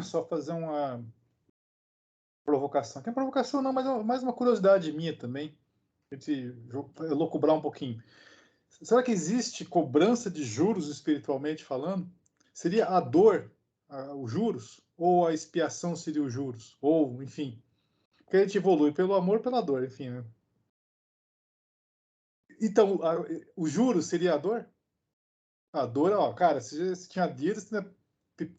só fazer uma provocação. Que é provocação não, mas mais uma curiosidade minha também. A gente elocubrar um pouquinho. Será que existe cobrança de juros espiritualmente falando? Seria a dor, os juros? Ou a expiação seria os juros? Ou, enfim. Porque a gente evolui pelo amor, pela dor, enfim, né? Então, o juros seria a dor? A dor, ó, cara, se tinha dívidas, né,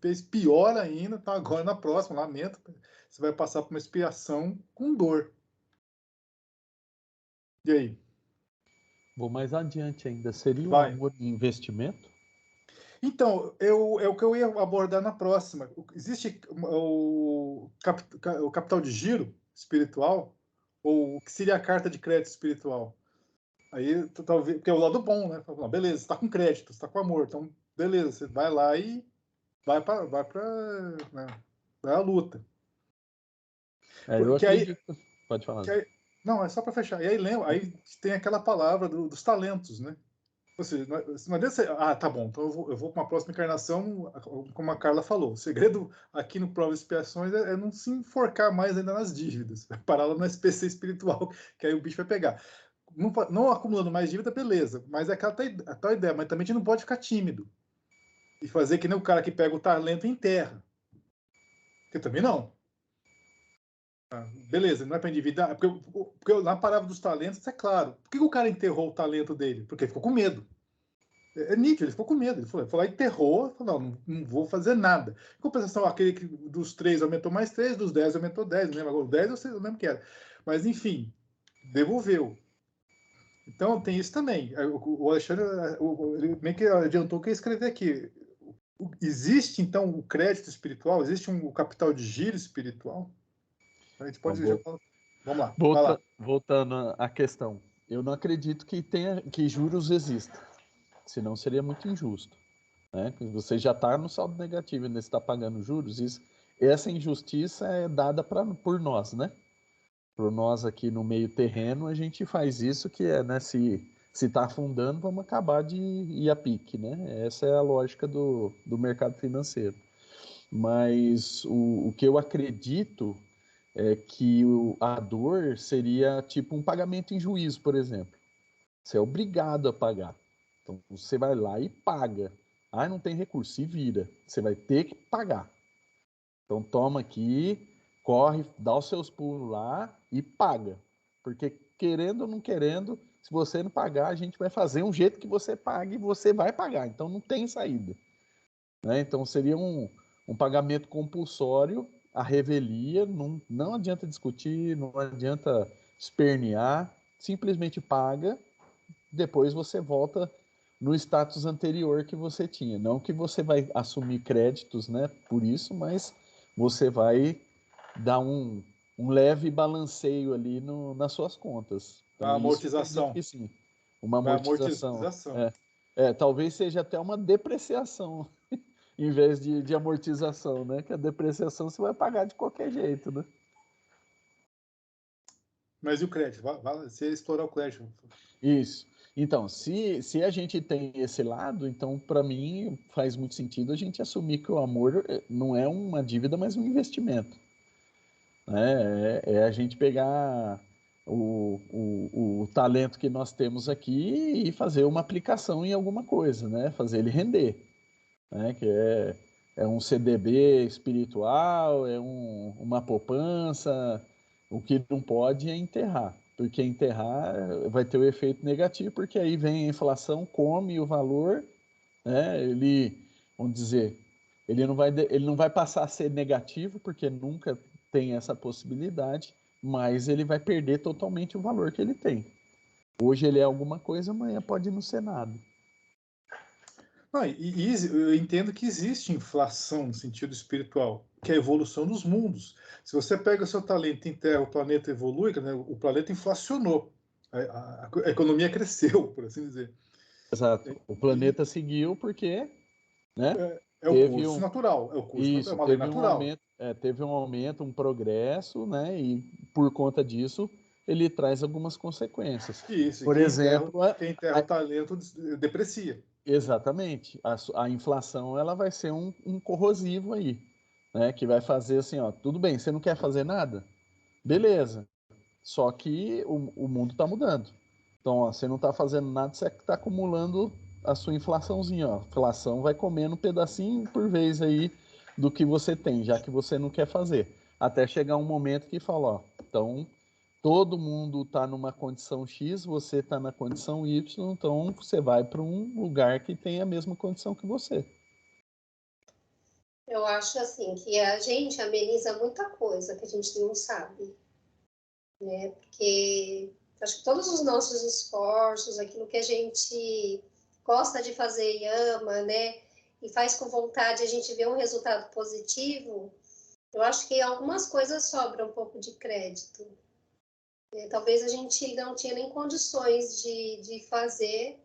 fez pior ainda, tá agora na próxima, lamento. Você vai passar por uma expiação com dor. E aí? Vou mais adiante ainda. Seria o Vai. amor de investimento? Então, é o que eu ia abordar na próxima. Existe o capital de giro espiritual, ou o que seria a carta de crédito espiritual? Aí, talvez, porque é o lado bom, né? Fala, beleza, você está com crédito, você está com amor, então, beleza, você vai lá e né, vai à luta. Eu Que aí, acredito. Pode falar. não, é só para fechar. E aí, lembra, aí tem aquela palavra dos talentos, né? Ou seja, não adianta você, tá bom, então eu vou para uma próxima encarnação, como a Carla falou. O segredo aqui no Prova e Expiações é não se enforcar mais ainda nas dívidas, parar lá no SPC espiritual, que aí o bicho vai pegar. Não acumulando mais dívida, beleza, mas é aquela a tal ideia, mas também a gente não pode ficar tímido e fazer que nem o cara que pega o talento em terra. Que também não. Beleza, não é para endividar, porque na palavra dos talentos, isso é claro. Por que o cara enterrou o talento dele? Porque ficou com medo. É nítido, ele ficou com medo. Ele falou lá, enterrou, falou, não vou fazer nada. Em compensação, aquele que dos 3 aumentou mais 3, dos 10 aumentou 10, não lembro agora, o 10 eu lembro que era. Mas, enfim, devolveu. Então, tem isso também. O Alexandre, ele meio que adiantou o que eu ia escrever aqui. Existe, então, o crédito espiritual? Existe o capital de giro espiritual? A gente Então, pode... Vamos lá, vai lá. voltando à questão. Eu não acredito que juros existam. Senão seria muito injusto. Né? Você já está no saldo negativo e ainda está pagando juros. Essa injustiça é dada por nós, né? Por nós aqui no meio terreno, a gente faz isso que é, né? Se está afundando, vamos acabar de ir a pique, né? Essa é a lógica do mercado financeiro. Mas o que eu acredito é que a dor seria tipo um pagamento em juízo, por exemplo. Você é obrigado a pagar. Então você vai lá e paga. Ah, não tem recurso, se vira. Você vai ter que pagar. Então toma aqui, corre, dá os seus pulos lá e paga. Porque querendo ou não querendo, se você não pagar, a gente vai fazer um jeito que você pague e você vai pagar. Então não tem saída. Né? Então seria um pagamento compulsório, a revelia, não adianta discutir, não adianta espernear, simplesmente paga, depois você volta no status anterior que você tinha. Não que você vai assumir créditos, né, por isso, mas você vai dar um leve balanceio ali nas suas contas. A Então, isso eu acredito amortização. que sim. Uma Vai amortização. amortização. Talvez seja até uma depreciação em vez de amortização, né? Que a depreciação você vai pagar de qualquer jeito, né? Mas e o crédito? Você explorar o crédito. Isso. Então, se a gente tem esse lado, então, para mim, faz muito sentido a gente assumir que o amor não é uma dívida, mas um investimento. Né? É a gente pegar o talento que nós temos aqui e fazer uma aplicação em alguma coisa, né? Fazer ele render. Né? Que é um CDB espiritual, uma poupança. O que não pode é enterrar, porque enterrar vai ter o efeito negativo, porque aí vem a inflação, come o valor, né? Vamos dizer, ele não vai passar a ser negativo, porque nunca tem essa possibilidade, mas ele vai perder totalmente o valor que ele tem. Hoje ele é alguma coisa, amanhã pode não ser nada. Não, eu entendo que existe inflação no sentido espiritual, que é a evolução dos mundos. Se você pega o seu talento em terra, o planeta evolui, né, o planeta inflacionou. A economia cresceu, por assim dizer. Exato. O planeta seguiu porque, né, É o teve curso natural, é isso, uma lei natural. teve um aumento, um progresso, né, e por conta disso ele traz algumas consequências. Isso, e Por exemplo, quem enterra o talento deprecia. exatamente, a inflação ela vai ser um corrosivo aí. né? Que vai fazer assim, ó, tudo bem, você não quer fazer nada? Beleza. Só que o mundo está mudando. Então, ó, você não está fazendo nada, você está acumulando a sua inflaçãozinha. Ó. A inflação vai comendo um pedacinho por vez aí do que você tem, já que você não quer fazer. Até chegar um momento que fala, ó, então todo mundo está numa condição X, você está na condição Y, então você vai para um lugar que tem a mesma condição que você. Eu acho assim que a gente ameniza muita coisa que a gente não sabe, né? Porque acho que todos os nossos esforços, aquilo que a gente gosta de fazer e ama, né? E faz com vontade, a gente vê um resultado positivo. Eu acho que algumas coisas sobram um pouco de crédito. Talvez a gente não tinha nem condições de fazer,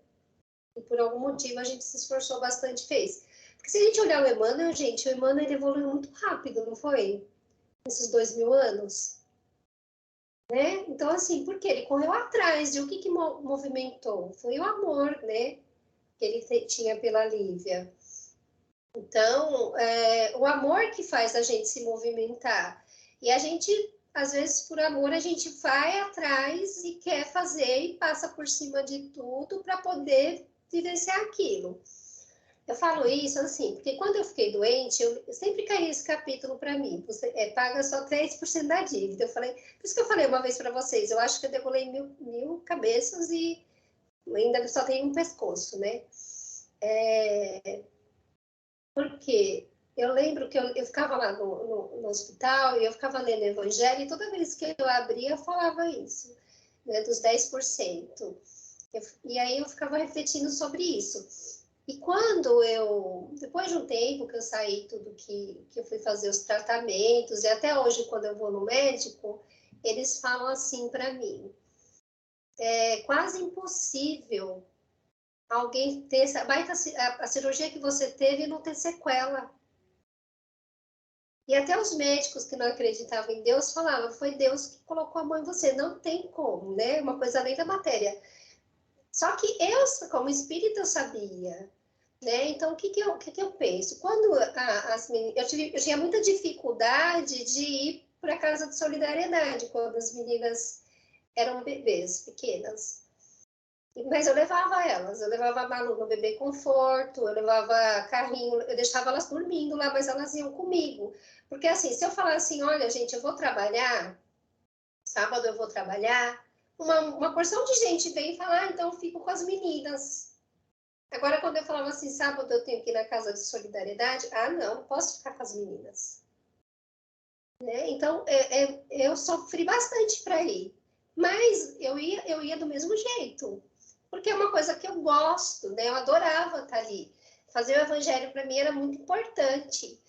e por algum motivo a gente se esforçou bastante e fez. Porque se a gente olhar o Emmanuel, gente, o Emmanuel evoluiu muito rápido, não foi? Nesses 2000 anos. Né? Então, assim, porque ele correu atrás de o que movimentou? Foi o amor, né? Que ele tinha pela Lívia. Então, o amor que faz a gente se movimentar. E a gente, às vezes, por amor, a gente vai atrás e quer fazer e passa por cima de tudo para poder vivenciar aquilo. Eu falo isso assim, porque quando eu fiquei doente, eu sempre caía esse capítulo para mim. Você paga só 3% da dívida. Eu falei, por isso que eu falei uma vez para vocês, eu acho que eu degolei mil cabeças e ainda só tenho um pescoço, né? Porque eu lembro que eu ficava lá no hospital e eu ficava lendo o Evangelho e toda vez que eu abria, eu falava isso, né, dos 10%. E aí eu ficava refletindo sobre isso. E quando depois de um tempo que eu saí tudo que eu fui fazer os tratamentos, e até hoje quando eu vou no médico, eles falam assim para mim, é quase impossível alguém ter a cirurgia que você teve e não ter sequela. E até os médicos que não acreditavam em Deus falavam, foi Deus que colocou a mão em você, não tem como, né? Uma coisa além da matéria. Só que eu, como espírita, eu sabia, né? Então, o que eu penso? Quando eu tinha muita dificuldade de ir para a casa de solidariedade, quando as meninas eram bebês pequenas. Mas eu levava elas, eu levava a Malu no bebê conforto, eu levava carrinho, eu deixava elas dormindo lá, mas elas iam comigo. Porque assim, se eu falar assim, olha, gente, eu vou trabalhar, sábado eu vou trabalhar, uma porção de gente vem e fala, então eu fico com as meninas. Agora, quando eu falava assim, sábado eu tenho que ir na casa de solidariedade, não posso ficar com as meninas. Né? Então, eu sofri bastante para ir, mas eu ia do mesmo jeito. Porque é uma coisa que eu gosto, né? Eu adorava estar ali. Fazer o evangelho para mim era muito importante.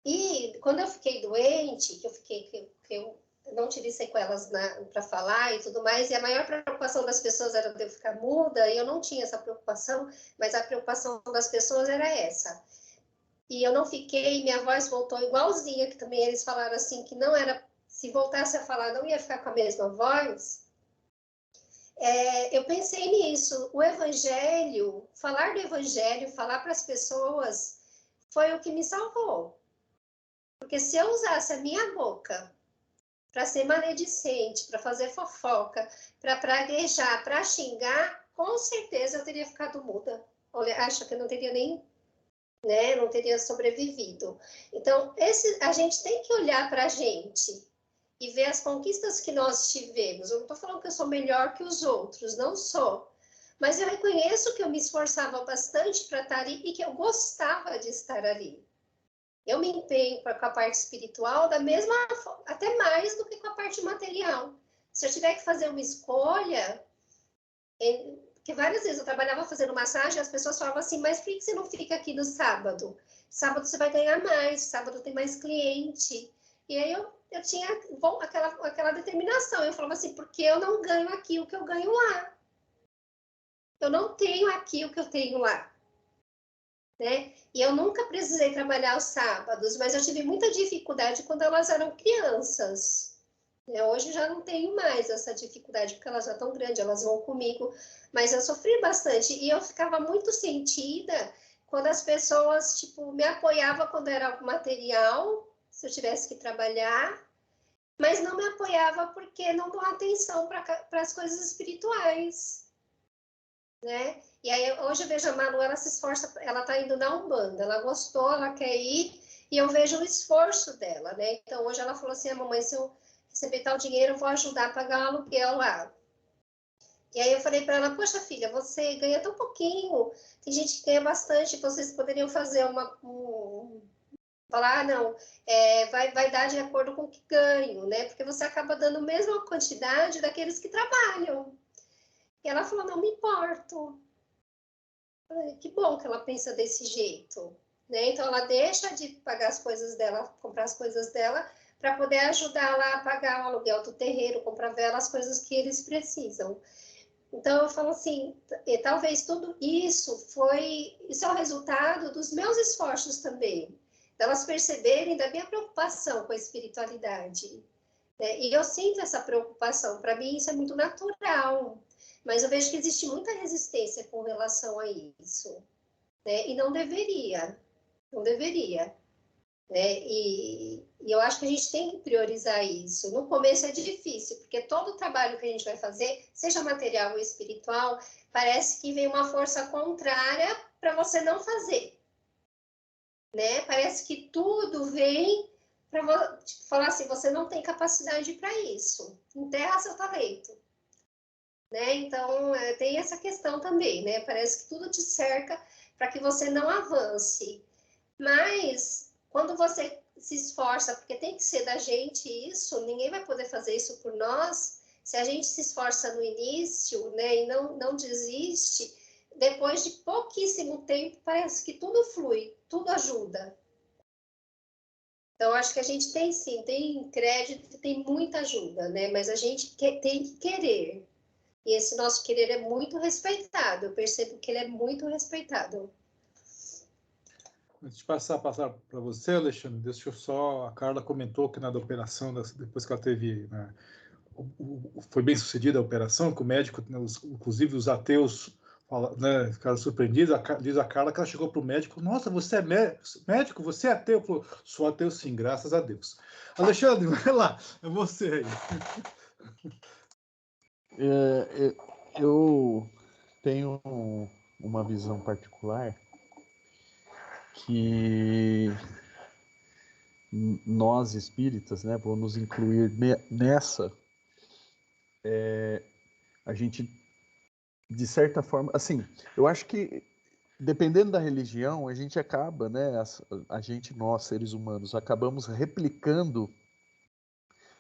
E quando eu fiquei doente, que eu não tive sequelas para falar e tudo mais, e a maior preocupação das pessoas era de eu ficar muda, e eu não tinha essa preocupação, mas a preocupação das pessoas era essa. E eu não fiquei, minha voz voltou igualzinha, que também eles falaram assim, que não era, se voltasse a falar, não ia ficar com a mesma voz. Eu pensei nisso, o evangelho, falar do evangelho, falar para as pessoas, foi o que me salvou. Porque se eu usasse a minha boca para ser maledicente, para fazer fofoca, para praguejar, para xingar, com certeza eu teria ficado muda. Olha, acho que eu não teria nem, né, não teria sobrevivido. Então, a gente tem que olhar para a gente e ver as conquistas que nós tivemos. Eu não estou falando que eu sou melhor que os outros, não sou. Mas eu reconheço que eu me esforçava bastante para estar ali e que eu gostava de estar ali. Eu me empenho com a parte espiritual da mesma forma, até mais do que com a parte material. Se eu tiver que fazer uma escolha, porque várias vezes eu trabalhava fazendo massagem, as pessoas falavam assim, mas por que você não fica aqui no sábado? Sábado você vai ganhar mais, sábado tem mais cliente. E aí eu tinha aquela determinação. Eu falava assim, porque eu não ganho aqui o que eu ganho lá. Eu não tenho aqui o que eu tenho lá. Né? E eu nunca precisei trabalhar aos sábados, mas eu tive muita dificuldade quando elas eram crianças. Hoje já não tenho mais essa dificuldade, porque elas já estão grandes, elas vão comigo, mas eu sofri bastante e eu ficava muito sentida quando as pessoas, tipo, me apoiavam quando era algo material, se eu tivesse que trabalhar, mas não me apoiava porque não dão atenção para as coisas espirituais, né? E aí, hoje eu vejo a Manu, ela se esforça, ela tá indo na Umbanda, ela gostou, ela quer ir, e eu vejo o esforço dela, né? Então, hoje ela falou assim, mamãe, se eu receber tal dinheiro, eu vou ajudar a pagar o aluguel lá. E aí eu falei para ela, poxa filha, você ganha tão pouquinho, tem gente que ganha bastante, vocês poderiam fazer falar, não, vai dar de acordo com o que ganho, né? Porque você acaba dando a mesma quantidade daqueles que trabalham. E ela falou, não me importo. Que bom que ela pensa desse jeito, né? Então ela deixa de pagar as coisas dela, comprar as coisas dela, para poder ajudar lá a pagar o aluguel do terreiro, comprar vela, as coisas que eles precisam. Então eu falo assim, talvez tudo isso é o resultado dos meus esforços também, delas perceberem da minha preocupação com a espiritualidade, né? E eu sinto essa preocupação, para mim isso é muito natural, mas eu vejo que existe muita resistência com relação a isso, né? E não deveria, né? E eu acho que a gente tem que priorizar isso. No começo é difícil, porque todo o trabalho que a gente vai fazer, seja material ou espiritual, parece que vem uma força contrária para você não fazer, né? Parece que tudo vem para tipo, falar assim, você não tem capacidade para isso, enterra seu talento, né? Então, tem essa questão também, né? Parece que tudo te cerca para que você não avance. Mas, quando você se esforça, porque tem que ser da gente isso, ninguém vai poder fazer isso por nós, se a gente se esforça no início, né, e não desiste, depois de pouquíssimo tempo, parece que tudo flui, tudo ajuda. Então, acho que a gente tem sim, tem crédito, tem muita ajuda, né, mas a gente tem que querer. E esse nosso querer é muito respeitado, eu percebo que ele é muito respeitado. Antes de passar para você, Alexandre, deixa eu só. A Carla comentou que na da operação, depois que ela teve. Né, foi bem sucedida a operação, que o médico, né, inclusive os ateus, né, ficaram surpreendidos. Diz a Carla que ela chegou para o médico: Nossa, você é médico? Você é ateu? Falou, sou ateu sim, graças a Deus. Alexandre, vai lá, é você aí. Eu tenho uma visão particular que nós espíritas, né, vou nos incluir nessa, a gente, de certa forma, assim, eu acho que dependendo da religião, a gente acaba, né, nós seres humanos, acabamos replicando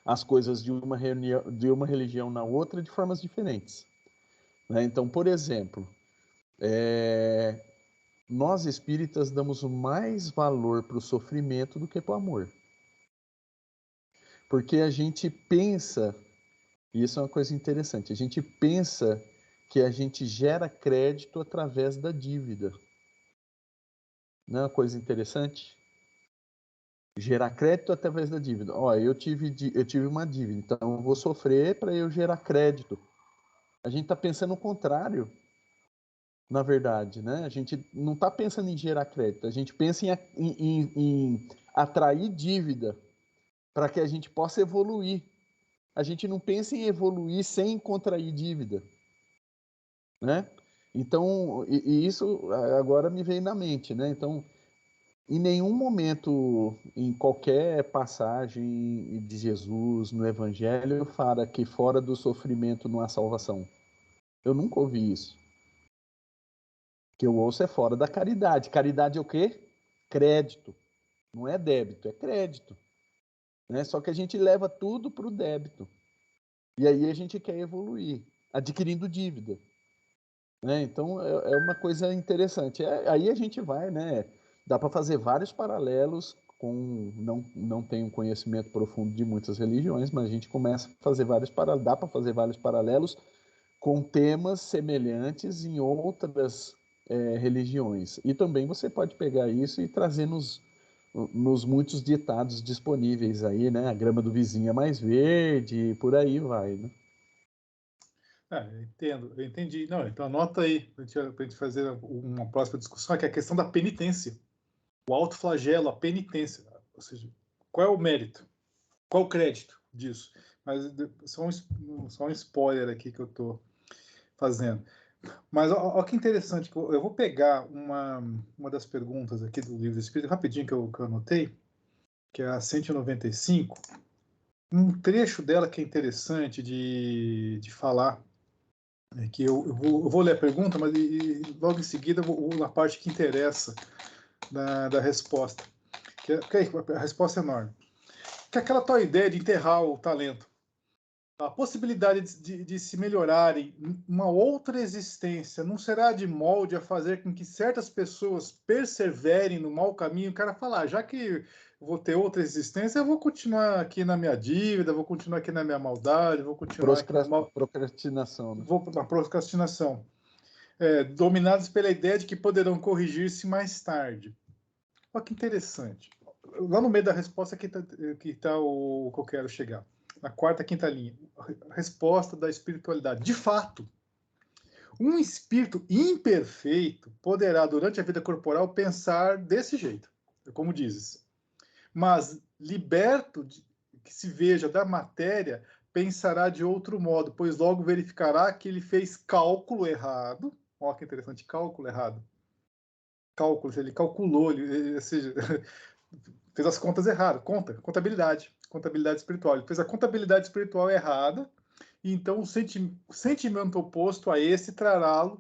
as coisas de uma religião na outra de formas diferentes, né? Então, por exemplo, nós espíritas damos mais valor para o sofrimento do que para o amor. Porque a gente pensa, e isso é uma coisa interessante, a gente pensa que a gente gera crédito através da dívida. Não é uma coisa interessante? Gerar crédito através da dívida. Ó, eu tive uma dívida, então eu vou sofrer para eu gerar crédito. A gente está pensando o contrário, na verdade, né? A gente não está pensando em gerar crédito, a gente pensa em atrair dívida para que a gente possa evoluir. A gente não pensa em evoluir sem contrair dívida, né? Então, e isso agora me veio na mente, né? Então, em nenhum momento, em qualquer passagem de Jesus no Evangelho, fala que fora do sofrimento não há salvação. Eu nunca ouvi isso. O que eu ouço é fora da caridade. Caridade é o quê? Crédito. Não é débito, é crédito. Né? Só que a gente leva tudo para o débito. E aí a gente quer evoluir, adquirindo dívida. Né? Então é uma coisa interessante. Aí a gente vai, né? Dá para fazer vários paralelos com. Não tenho conhecimento profundo de muitas religiões, mas a gente começa a fazer vários paralelos. Dá para fazer vários paralelos com temas semelhantes em outras religiões. E também você pode pegar isso e trazer nos muitos ditados disponíveis aí, né? A grama do vizinho é mais verde, e por aí vai, né? Eu entendi. Não, então anota aí, para a gente fazer uma próxima discussão, que é a questão da penitência. O autoflagelo, a penitência. Ou seja, qual é o mérito? Qual o crédito disso? Mas só um spoiler aqui que eu estou fazendo. Mas olha que interessante, eu vou pegar uma das perguntas aqui do Livro do Espírito, rapidinho que eu anotei, que é a 195, um trecho dela que é interessante de falar, que eu vou ler a pergunta, mas logo em seguida eu vou na parte que interessa da resposta, que a resposta é enorme. Que é aquela tal ideia de enterrar o talento. A possibilidade de se melhorarem uma outra existência não será de molde a fazer com que certas pessoas perseverem no mau caminho. O cara fala, já que eu vou ter outra existência, eu vou continuar aqui na minha dívida, vou continuar aqui na minha maldade, vou continuar aqui na procrastinação. Né? Vou na procrastinação. Dominados pela ideia de que poderão corrigir-se mais tarde. Olha que interessante. Lá no meio da resposta que está o que eu quero chegar. Na quarta, quinta linha. A resposta da espiritualidade. De fato, um espírito imperfeito poderá, durante a vida corporal, pensar desse jeito, como dizes. Mas, liberto, que se veja da matéria, pensará de outro modo, pois logo verificará que ele fez cálculo errado. Olha que interessante, cálculo errado. Cálculo, ele calculou, ou seja, fez as contas erradas. Contabilidade espiritual. Ele fez a contabilidade espiritual errada, e então o sentimento oposto a esse trará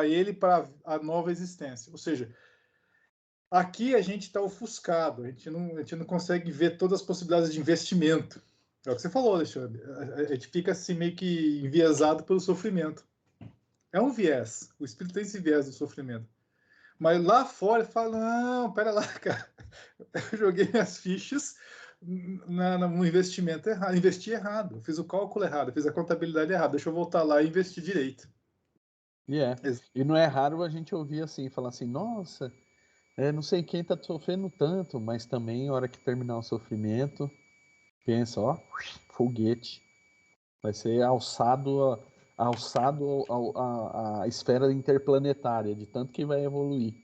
ele para a nova existência. Ou seja, aqui a gente está ofuscado, a gente não consegue ver todas as possibilidades de investimento. É o que você falou, Alexandre. A gente fica assim meio que enviesado pelo sofrimento. É um viés. O espírito tem esse viés do sofrimento. Mas lá fora ele fala, não, pera lá, cara. Eu joguei minhas fichas no investimento errado, investi errado, fiz o cálculo errado, fiz a contabilidade errada, deixa eu voltar lá e investir direito. E não é raro a gente ouvir assim, falar assim, nossa, não sei quem está sofrendo tanto, mas também, na hora que terminar o sofrimento, pensa, ó, foguete, vai ser alçado a esfera interplanetária, de tanto que vai evoluir.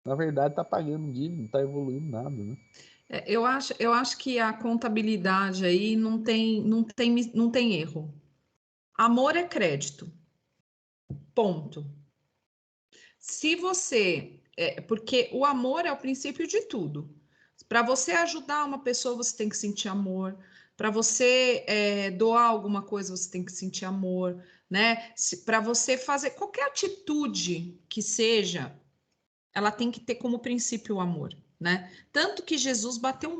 Na verdade, está pagando dívida, não está evoluindo nada, né? Eu acho que a contabilidade aí não tem erro. Amor é crédito. Ponto. Se você... porque o amor é o princípio de tudo. Para você ajudar uma pessoa, você tem que sentir amor. Para você doar alguma coisa, você tem que sentir amor, né? Para você fazer qualquer atitude que seja, ela tem que ter como princípio o amor, né? Tanto que Jesus bateu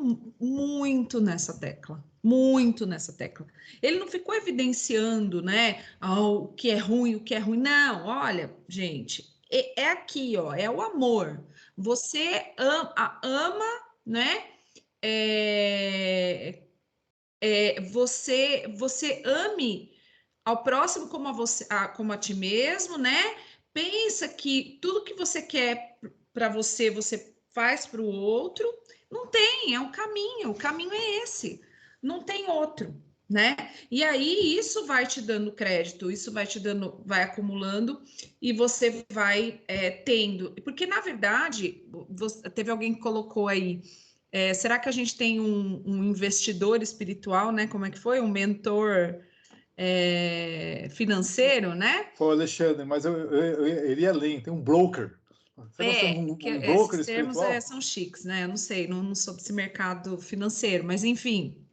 muito nessa tecla, muito nessa tecla. Ele não ficou evidenciando, né, o que é ruim, o que é ruim. Não, olha, gente, é aqui, ó, é o amor. Você ama, né? Você ame ao próximo como a ti mesmo, né? Pensa que tudo que você quer para você, você faz para o outro. Não tem, é um caminho, o caminho é esse, não tem outro, né? E aí isso vai te dando crédito, isso vai acumulando e você vai tendo. Porque, na verdade, teve alguém que colocou aí, será que a gente tem um investidor espiritual, né? Como é que foi? Um mentor financeiro, né? Foi o Alexandre, mas eu iria além, tem um broker. Um broker esses termos são chiques, né? Eu não sei, não sou desse mercado financeiro, mas enfim.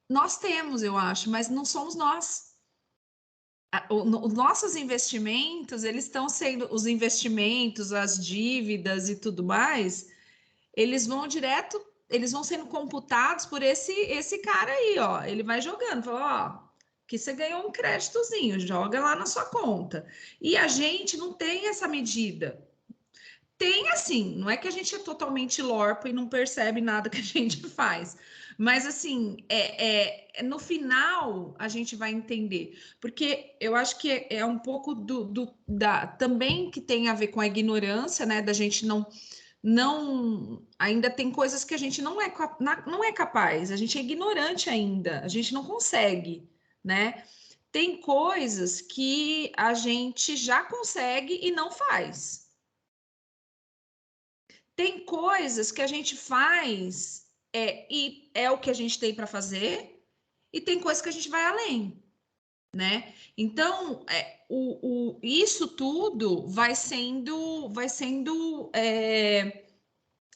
Nós temos, eu acho, mas não somos nós. Os nossos investimentos, eles estão sendo, os investimentos, as dívidas e tudo mais, eles vão sendo computados por esse cara aí, ó. Ele vai jogando, fala, ó, que você ganhou um créditozinho, joga lá na sua conta. E a gente não tem essa medida. Tem assim, não é que a gente é totalmente lorpo e não percebe nada que a gente faz, mas assim, no final a gente vai entender, porque eu acho que é um pouco também que tem a ver com a ignorância, né, da gente não ainda tem coisas que a gente não é capaz, a gente é ignorante ainda, a gente não consegue, né? Tem coisas que a gente já consegue e não faz. Tem coisas que a gente faz e é o que a gente tem para fazer, e tem coisas que a gente vai além, né? Então, isso tudo vai sendo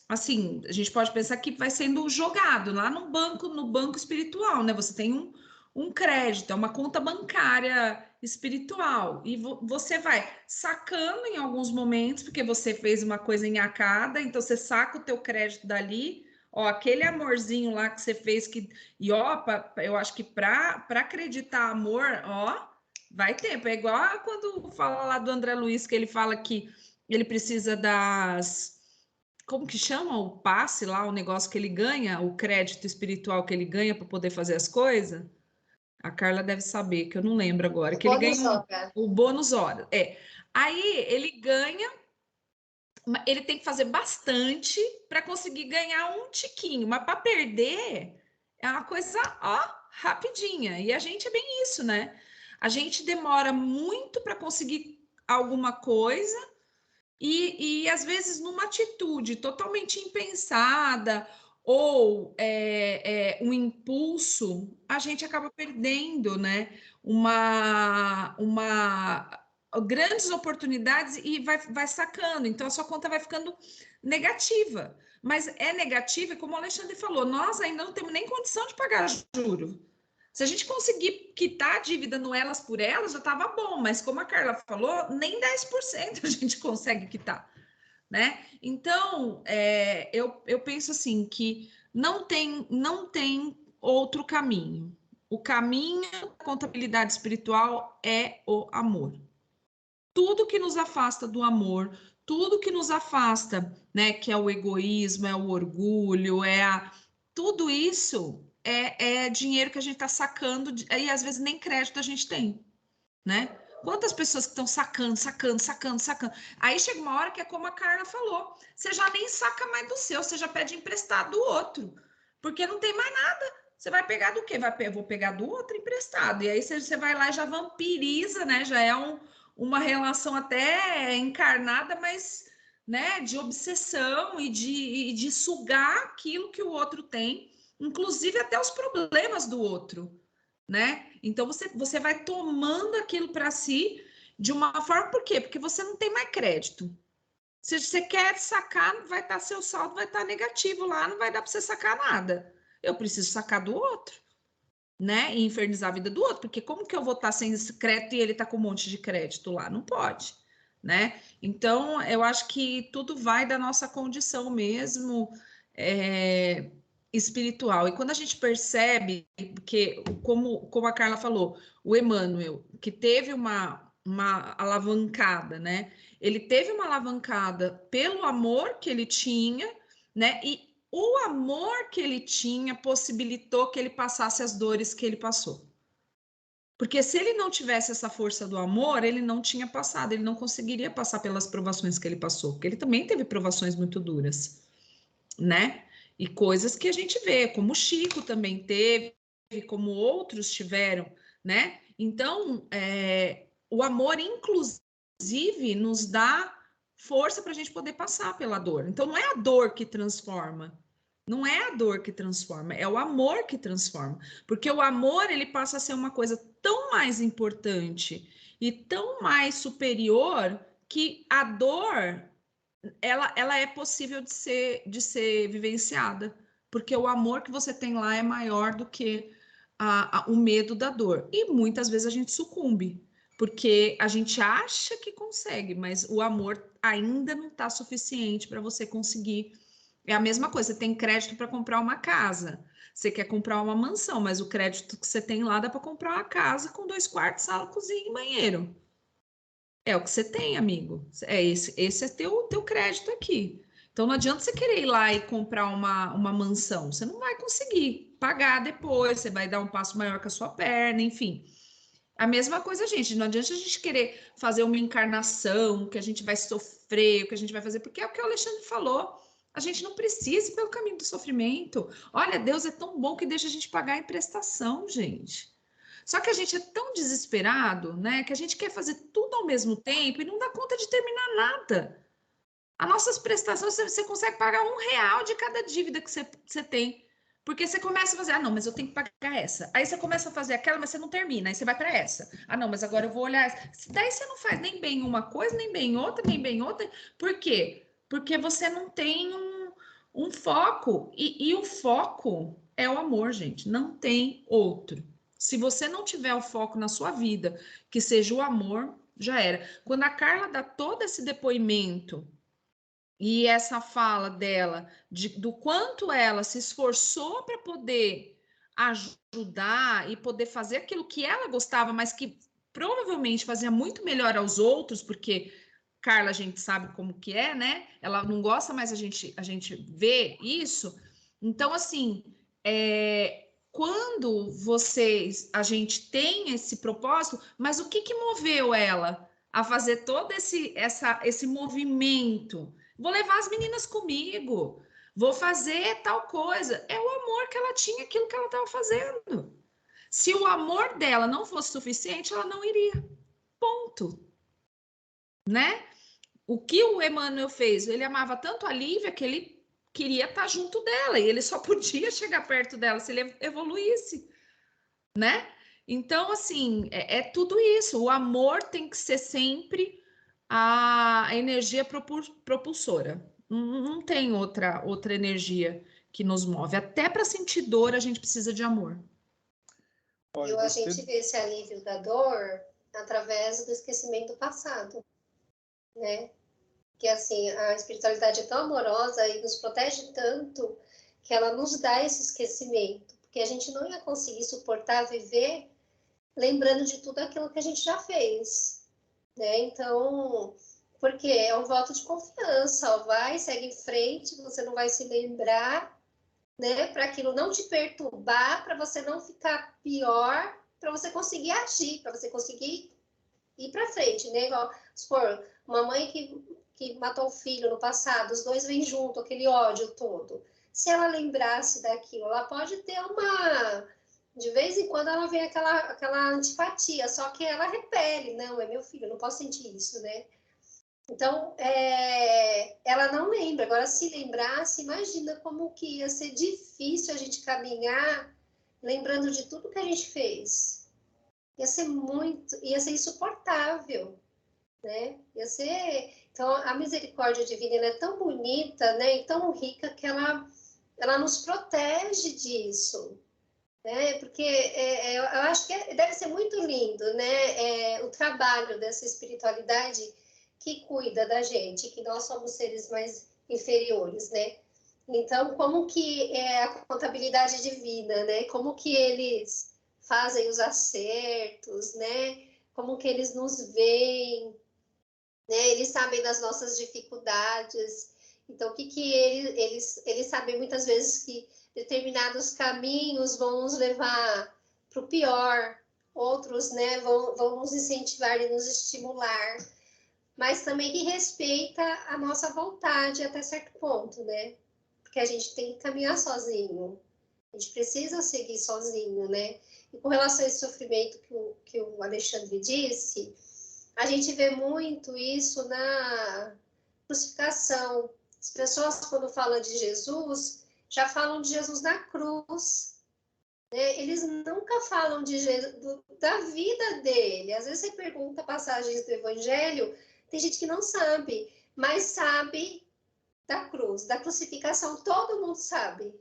assim, a gente pode pensar que vai sendo jogado lá no banco espiritual, né? Você tem um crédito, é uma conta bancária espiritual, e você vai sacando em alguns momentos, porque você fez uma coisa enhacada, então você saca o teu crédito dali, ó, aquele amorzinho lá que você fez, e ó, eu acho que para acreditar amor, ó, vai ter, é igual quando fala lá do André Luiz, que ele fala que ele precisa como que chama o passe lá, o negócio que ele ganha, o crédito espiritual que ele ganha para poder fazer as coisas? A Carla deve saber, que eu não lembro agora. Que ele ganha o bônus hora. Aí ele ganha, ele tem que fazer bastante para conseguir ganhar um tiquinho, mas para perder é uma coisa, ó, rapidinha. E a gente é bem isso, né? A gente demora muito para conseguir alguma coisa. E às vezes numa atitude totalmente impensada ou um impulso, a gente acaba perdendo, né? Grandes oportunidades e vai sacando. Então a sua conta vai ficando negativa. Mas é negativa, como o Alexandre falou, nós ainda não temos nem condição de pagar juro. Se a gente conseguir quitar a dívida no elas por elas, já estava bom, mas como a Carla falou, nem 10% a gente consegue quitar, né? Então, eu penso assim, que não tem outro caminho. O caminho da contabilidade espiritual é o amor. Tudo que nos afasta do amor, tudo que nos afasta, né, que é o egoísmo, é o orgulho, tudo isso é dinheiro que a gente está sacando, e às vezes nem crédito a gente tem, né? Quantas pessoas que estão sacando. Aí chega uma hora que é como a Carla falou, você já nem saca mais do seu, você já pede emprestado do outro, porque não tem mais nada. Você vai pegar do quê? Vou pegar do outro emprestado. E aí você vai lá e já vampiriza, né? Já é uma relação até encarnada, mas, né, de obsessão e de sugar aquilo que o outro tem, inclusive até os problemas do outro, né? Então você vai tomando aquilo para si de uma forma, por quê? Porque você não tem mais crédito. Se você quer sacar, seu saldo vai estar negativo lá, não vai dar para você sacar nada. Eu preciso sacar do outro, né? E infernizar a vida do outro, porque como que eu vou estar sem esse crédito e ele está com um monte de crédito lá? Não pode, né? Então, eu acho que tudo vai da nossa condição mesmo, espiritual. E quando a gente percebe que, como a Carla falou, o Emmanuel, que teve uma alavancada, né? Ele teve uma alavancada pelo amor que ele tinha, né? E o amor que ele tinha possibilitou que ele passasse as dores que ele passou. Porque se ele não tivesse essa força do amor, ele não tinha passado, ele não conseguiria passar pelas provações que ele passou, porque ele também teve provações muito duras, né? E coisas que a gente vê, como o Chico também teve, como outros tiveram, né? Então, o amor, inclusive, nos dá força para a gente poder passar pela dor. Então, não é a dor que transforma, não é a dor que transforma, é o amor que transforma. Porque o amor, ele passa a ser uma coisa tão mais importante e tão mais superior que a dor, ela é possível de ser vivenciada, porque o amor que você tem lá é maior do que o medo da dor. E muitas vezes a gente sucumbe, porque a gente acha que consegue, mas o amor ainda não está suficiente para você conseguir. É a mesma coisa, você tem crédito para comprar uma casa, você quer comprar uma mansão, mas o crédito que você tem lá dá para comprar uma casa com 2 quartos, sala, cozinha e banheiro. É o que você tem, amigo. Esse é teu crédito aqui. Então não adianta você querer ir lá e comprar uma mansão. Você não vai conseguir pagar depois, você vai dar um passo maior com a sua perna, enfim. A mesma coisa, gente. Não adianta a gente querer fazer uma encarnação, que a gente vai sofrer, o que a gente vai fazer, porque é o que o Alexandre falou. A gente não precisa ir pelo caminho do sofrimento. Olha, Deus é tão bom que deixa a gente pagar em prestação, gente. Só que a gente é tão desesperado, né? Que a gente quer fazer tudo ao mesmo tempo e não dá conta de terminar nada. As nossas prestações, você consegue pagar R$1 de cada dívida que você tem. Porque você começa a fazer, ah, não, mas eu tenho que pagar essa. Aí você começa a fazer aquela, mas você não termina. Aí você vai para essa. Ah, não, mas agora eu vou olhar essa. Daí você não faz nem bem uma coisa, nem bem outra, nem bem outra. Por quê? Porque você não tem um foco. E o foco é o amor, gente. Não tem outro. Se você não tiver o foco na sua vida, que seja o amor, já era. Quando a Carla dá todo esse depoimento e essa fala dela, do quanto ela se esforçou para poder ajudar e poder fazer aquilo que ela gostava, mas que provavelmente fazia muito melhor aos outros, porque Carla, a gente sabe como que é, né? Ela não gosta, mas a gente vê isso. Então, assim, quando a gente tem esse propósito, mas o que moveu ela a fazer todo esse movimento? Vou levar as meninas comigo, vou fazer tal coisa. É o amor que ela tinha, aquilo que ela estava fazendo. Se o amor dela não fosse suficiente, ela não iria. Ponto. Né? O que o Emmanuel fez? Ele amava tanto a Lívia que ele queria estar junto dela, e ele só podia chegar perto dela se ele evoluísse, né? Então, assim, é tudo isso. O amor tem que ser sempre a energia propulsora. Não tem outra energia que nos move. Até para sentir dor, a gente precisa de amor. E a gente vê esse alívio da dor através do esquecimento do passado, né? Que, assim, a espiritualidade é tão amorosa e nos protege tanto que ela nos dá esse esquecimento, porque a gente não ia conseguir suportar viver lembrando de tudo aquilo que a gente já fez, né? Então, porque é um voto de confiança, ó, vai, segue em frente, você não vai se lembrar, né? Para aquilo não te perturbar, para você não ficar pior, para você conseguir agir, para você conseguir ir para frente, né? Igual, supor, uma mãe que matou o filho no passado, os dois vêm junto, aquele ódio todo. Se ela lembrasse daquilo, ela pode ter uma... De vez em quando ela vem aquela antipatia, só que ela repele. Não, é meu filho, não posso sentir isso, né? Então, ela não lembra. Agora, se lembrasse, imagina como que ia ser difícil a gente caminhar lembrando de tudo que a gente fez. Ia ser insuportável, né? Ia ser... Então, a misericórdia divina é tão bonita, né? E tão rica que ela nos protege disso, né? Porque eu acho que deve ser muito lindo, né? O trabalho dessa espiritualidade que cuida da gente, que nós somos seres mais inferiores, né? Então, como que é a contabilidade divina, né? Como que eles fazem os acertos, né? Como que eles nos veem, né? Eles sabem das nossas dificuldades. Então, o que eles sabem muitas vezes que determinados caminhos vão nos levar para o pior, outros, né, vão nos incentivar e nos estimular, mas também que respeita a nossa vontade até certo ponto, né? Porque a gente tem que caminhar sozinho, a gente precisa seguir sozinho, né? E com relação a esse sofrimento que o Alexandre disse, a gente vê muito isso na crucificação. As pessoas, quando falam de Jesus, já falam de Jesus na cruz, né? Eles nunca falam da vida dele. Às vezes você pergunta passagens do Evangelho, tem gente que não sabe, mas sabe da cruz, da crucificação, todo mundo sabe.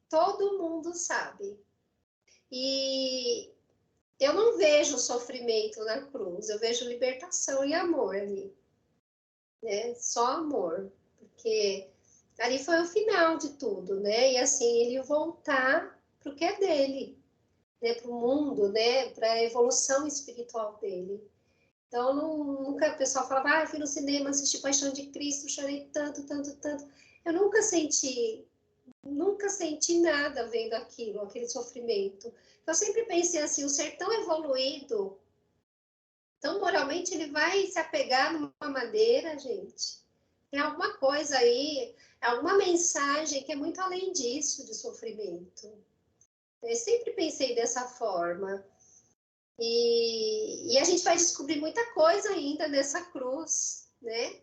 Todo mundo sabe. E eu não vejo sofrimento na cruz, eu vejo libertação e amor ali, né? Só amor, porque ali foi o final de tudo, né? E assim, ele voltar para o que é dele, né? Para o mundo, né? Para a evolução espiritual dele. Então, nunca o pessoal falava, fui no cinema, assisti Paixão de Cristo, chorei tanto, tanto, tanto. Eu nunca senti nada vendo aquilo, aquele sofrimento. Eu sempre pensei assim, o ser tão evoluído, tão moralmente, ele vai se apegar numa madeira, gente. Tem alguma coisa aí, alguma mensagem que é muito além disso, de sofrimento. Eu sempre pensei dessa forma. E a gente vai descobrir muita coisa ainda nessa cruz, né?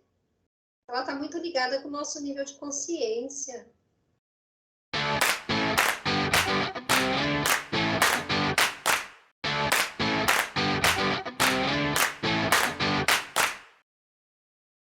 Ela está muito ligada com o nosso nível de consciência.